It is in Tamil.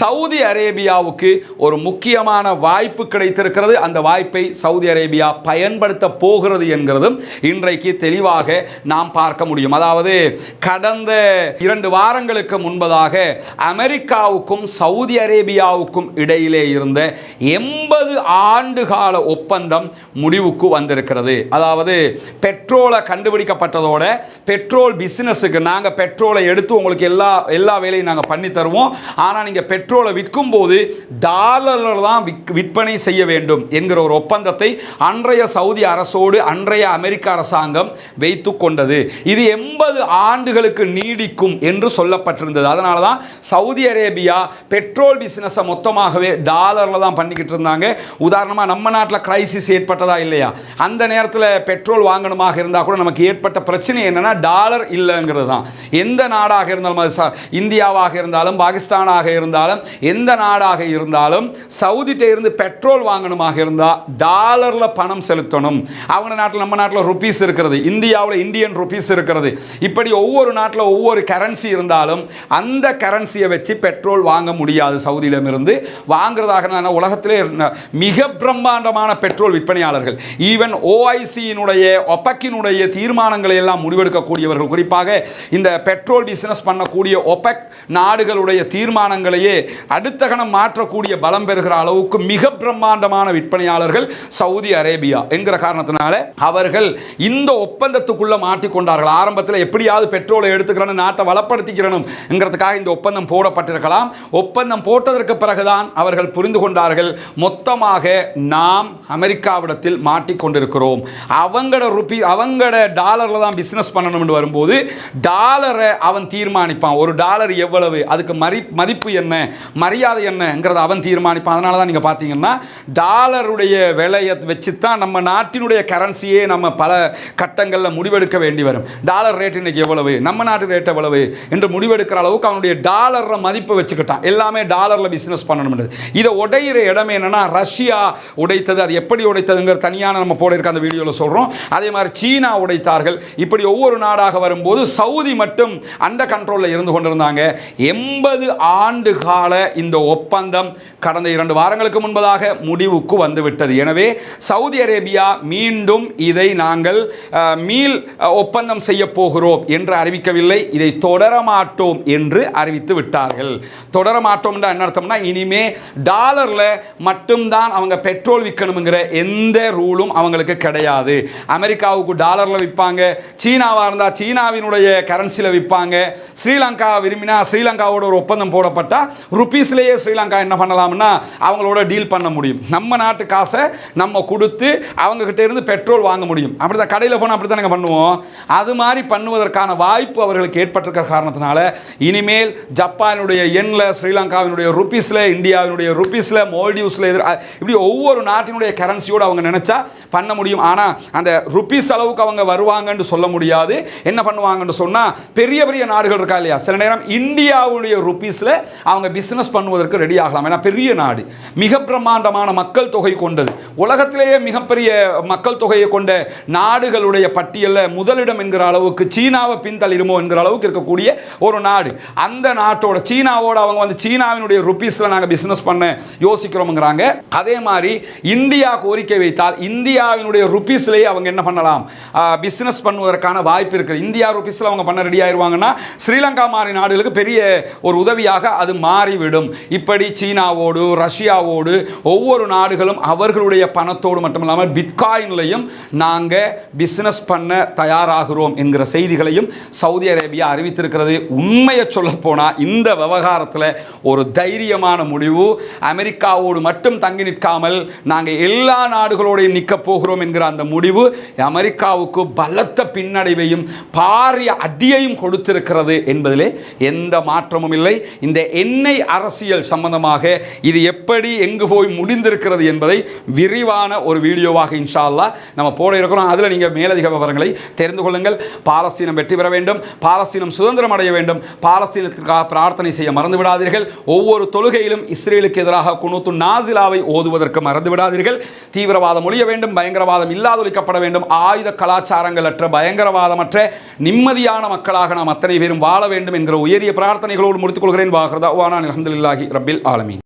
சவுதி அரேபியாவுக்கு ஒரு முக்கியமான வாய்ப்பு கிடைத்திருக்கிறது. அந்த வாய்ப்பை சவுதி அரேபியா பயன்படுத்த போகிறது என்கிறதும் இன்றைக்கு தெளிவாக நாம் பார்க்க முடியும். அதாவது கடந்த 2 வாரங்களுக்கு முன்பதாக அமெரிக்காவுக்கும் சவுதி அரேபியாவுக்கும் இடையிலே இருந்த 80 ஆண்டுகால ஒப்பந்தம் முடிவுக்கு வந்திருக்கிறது. அதாவது பெட்ரோலை கண்டுபிடிக்கப்பட்டதோட பெட்ரோல் பிசினஸுக்கு நாங்கள் பெட்ரோலை எடுத்து உங்களுக்கு எல்லா வேலையும் நாங்கள் பண்ணி தருவோம், ஆனால் நீங்கள் பெட்ரோலை விற்கும் போது டாலரில் தான் விற்பனை செய்ய வேண்டும் என்கிற ஒரு ஒப்பந்தத்தை அன்றைய சவுதி அரசோடு அன்றைய அமெரிக்க அரசாங்கம் வைத்து கொண்டது. இது 80 ஆண்டுகளுக்கு நீடிக்கும் என்று சொல்லப்பட்டிருந்தது. அதனால தான் சவுதி அரேபியா பெட்ரோல் பிசினஸை மொத்தமாகவே டாலரில் தான் பண்ணிக்கிட்டு இருந்தாங்க. உதாரணமாக நம்ம நாட்டில் கிரைசிஸ் ஏற்பட்டதா இல்லையா, அந்த நேரத்தில் பெட்ரோல் வாங்கணுமாக இருந்தால் கூட நமக்கு ஏற்பட்ட பிரச்சனை என்னன்னா டாலர் இல்லைங்கிறது தான். எந்த நாடாக இருந்தாலும், இந்தியாவாக இருந்தாலும் பாகிஸ்தானாக இருந்தாலும் எந்த நாடாக இருந்தாலும் சவுதிட்ட இருந்து பெட்ரோல் வாங்கணுமாக இருந்தால் டாலர்ல பணம் செலுத்தணும். அவங்க நாட்டில் நம்ம நாட்டில் ருபீஸ் இருக்கிறது, இந்தியாவில் இந்தியன் ருபீஸ் இருக்கிறது. இப்படி ஒவ்வொரு நாட்டில் ஒவ்வொரு கரன்சி இருந்தாலும் அந்த கரன்சியை வச்சு பெட்ரோல் வாங்க முடியாது. சவுதியிடமிருந்து வாங்குறதாக உலகத்திலே மிக பிரம்மாண்டமான பெட்ரோல் விற்பனையாளர்கள், ஈவன் ஓஐசியினுடைய ஒபெக்கினுடைய தீர்மானங்களை எல்லாம் முடிவெடுக்கக்கூடியவர்கள், குறிப்பாக இந்த பெட்ரோல் பிசினஸ் பண்ணக்கூடிய ஒபெக் நாடுகளுடைய தீர்மானங்களையே அடுத்த கணம் மாற்றக்கூடிய பலம் பெறுகிற அளவுக்கு மிக பிரம்மாண்டமான விற்பனையாளர்கள் சவுதி அரேபியா என்கிற காரணத்தினால அவர்கள் இந்த ஒப்பந்தத்துக்குள்ள மாட்டிக்கொண்டார்கள். ஆரம்பத்தில் எப்படியாவது பெட்ரோலை எடுத்துக்கிறேன், நாட்டை வளப்படுத்திக்கிறேன்ங்கிறதுக்காக இந்த ஒப்பந்தம் போடப்பட்டிருக்கலாம். ஒப்பந்தம் போட்டதற்கு பிறகுதான் அவர்கள் புரிந்து கொண்டார்கள், மொத்தமாக நாம் அமெரிக்காவிடத்தில் மாட்டிக்கொண்டிருக்கிறோம். அவங்களோட டாலர்ல தான் பிசினஸ் பண்ணணும் வரும்போது டாலரை அவன் தீர்மானிப்பான். ஒரு டாலர் எவ்வளவு, அதுக்கு மதிப்பு என்ன, மரியாதை என்னங்கிறத அவன் தீர்மானிப்பான். அதனால தான் நீங்கள் பார்த்தீங்கன்னா டாலருடைய விலையை வச்சு தான் நம்ம நாட்டினுடைய கரன்சியே நம்ம பல கட்டங்களில் முடிவெடுக்க வேண்டி வரும். டாலர் ரேட் இன்னைக்கு எவ்வளவு, நம்ம நாட்டு ரேட் எவ்வளவு என்று முடிவெடுக்கிற அளவுக்கு அவனுடைய டாலர் மதிப்பை வச்சுக்கிட்டான். எல்லாமே டாலரில் பிசினஸ் பண்ணணும். இதை உடையிற இடம் என்னன்னா ரஷ்யா உடைத்தது. அது எப்படி உடைத்ததுங்கிற தனியான நம்ம போட இருக்க அந்த வீடியோவில் சொல்கிறோம். அதே மாதிரி சீனா உடைத்தார்கள். இப்படி ஒவ்வொரு நாடாக வரும்போது சவுதி மட்டும் அந்த கண்ட்ரோலில் இருந்து கொண்டிருந்தாங்க. 80 ஆண்டு கால இந்த ஒப்பந்தம் கடந்த 2 வாரங்களுக்கு முன்பதாக முடிவுக்கு வந்துவிட்டது. எனவே சவுதி அரேபியா மீண்டும் இதை நாங்கள் மீள் ஒப்பந்தம் செய்ய போகிறோம் என்று அறிவிக்கவில்லை, இதை தொடர மாட்டோம் என்று அறிவித்து விட்டார்கள். தொடர மாட்டோம் என்ன அர்த்தம்னா, இனிமே டாலர்ல மட்டும்தான் அவங்க பெட்ரோல் விற்கணுங்கிற எந்த ரூலும் அவங்களுக்கு கிடையாது. அமெரிக்காவுக்கு டாலர்ல விற்பாங்க, சீனாவா இருந்தா சீனாவினுடைய கரன்சில விற்பாங்க, ஸ்ரீலங்கா விரும்பினா ஸ்ரீலங்காவோட ஒரு ஒப்பந்தம் போடப்பட்டா ருபீஸ்லேயே ஸ்ரீலங்கா என்ன பண்ணலாம்னா அவங்களோட டீல் பண்ண முடியும். நம்ம நாட்டு காசை நம்ம கொடுத்து அவங்க கிட்ட இருந்து பெட்ரோல் வாங்க முடியும். அப்படிதான் கடையில் போனால் அப்படி தானே பண்ணுவோம். அது மாதிரி பண்ணுவதற்கான வாய்ப்பு அவர்களுக்கு ஏற்பட்டிருக்கிற காரணத்தினால இனிமேல் ஜப்பானுடைய எண்ணில், ஸ்ரீலங்காவினுடைய ருபீஸில், இந்தியாவினுடைய ருபீஸில், மால்டீவ்ஸில், இப்படி ஒவ்வொரு நாட்டினுடைய கரன்சியோடு அவங்க நினைச்சா பண்ண முடியும். ஆனால் அந்த ருபீஸ் அளவுக்கு அவங்க வருவாங்கன்னு சொல்ல முடியாது. என்ன பண்ணுவாங்கன்னு சொன்னால், பெரிய பெரிய நாடுகள் இருக்கா இல்லையா, சில நேரம் இந்தியாவுடைய ருபீஸில் அவங்க பிசினஸ் பண்ணுவதற்கு ரெடி ஆகலாம். ஏன்னா பெரிய நாடு, மிக பிரம்மாண்டமான மக்கள் தொகை கொண்டது, உலகத்திலேயே மிகப்பெரிய மக்கள் தொகையை கொண்ட நாடுகளுடைய பட்டியலில் முதலிடம் என்கிற அளவுக்கு சீனாவை பின்தள்ளிடுமோ என்கிற அளவுக்கு இருக்கக்கூடிய ஒரு நாடு. அந்த நாட்டோட சீனாவோட அவங்க வந்து சீனாவினுடைய ருபீஸில் நாங்கள் பிசினஸ் பண்ண யோசிக்கிறோம்ங்கிறாங்க. அதே மாதிரி இந்தியா கோரிக்கை வைத்தால் இந்தியாவினுடைய ருபீஸ்லேயே அவங்க என்ன பண்ணலாம், பிசினஸ் பண்ணுவதற்கான வாய்ப்பு இருக்குது. இந்தியா ருபீஸில் அவங்க பண்ண ரெடி ஆயிடுவாங்கன்னா ஸ்ரீலங்கா மாதிரி நாடுகளுக்கு பெரிய ஒரு உதவியாக அது மாறிவிடும். இப்படி சீனாவோடு ரஷ்யாவோடு ஒவ்வொரு நாடுகளும் அவர்களுடைய பணத்தோடு மட்டுமில்லாமல் பிட்காயின்லையும் நாங்கள் பிசினஸ் பண்ண தயாராகிறோம் என்கிற செய்திகளையும் சவுதி அரேபியா அறிவித்திருக்கிறது. உண்மையை சொல்ல போனால் இந்த விவகாரத்தில் ஒரு தைரியமான முடிவு. அமெரிக்காவோடு மட்டும் தங்கி நிற்காமல் நாங்கள் எல்லா நாடுகளோடையும் நிற்க போகிறோம் என்கிற அந்த முடிவு அமெரிக்காவுக்கு பலத்த பின்னடைவையும் பாரிய அடியையும் கொடுத்திருக்கிறது என்பதிலே எந்த மாற்றமும் இல்லை. இந்த எண்ணெய் அரசியல் சம்பந்தமாக இது எப்படி எங்கு போய் முடிந்திருக்கிறது என்பதை விரிவான ஒரு வீடியோவாக இன்ஷா அல்லாஹ் நம்ம போட இருக்கிறோம். அதில் நீங்கள் மேலதிக விவரங்களை தெரிந்து கொள்ளுங்கள். பாலஸ்தீனம் வெற்றி பெற வேண்டும், பாலஸ்தீனம் சுதந்திரம் அடைய வேண்டும், பாலஸ்தீனத்திற்காக பிரார்த்தனை செய்ய மறந்து விடாதீர்கள். ஒவ்வொரு தொழுகையிலும் இஸ்ரேலுக்கு எதிராக குனூத்து நாசிலாவை ஓதுவதற்கு மறந்து விடாதீர்கள். தீவிரவாதம் ஒழிய வேண்டும், பயங்கரவாதம் இல்லாதொழிக்கப்பட வேண்டும், ஆயுத கலாச்சாரங்கள் அற்ற பயங்கரவாதமற்ற நிம்மதியான மக்களாக நாம் அத்தனை பேரும் வாழ வேண்டும் என்கிற உயரிய பிரார்த்தனைகளோடு முடித்துக் கொள்கிறேன். வாஹ்ரதா தஅவானா அல்ஹம்துலில்லாஹி ரப்பில் ஆலமீன்.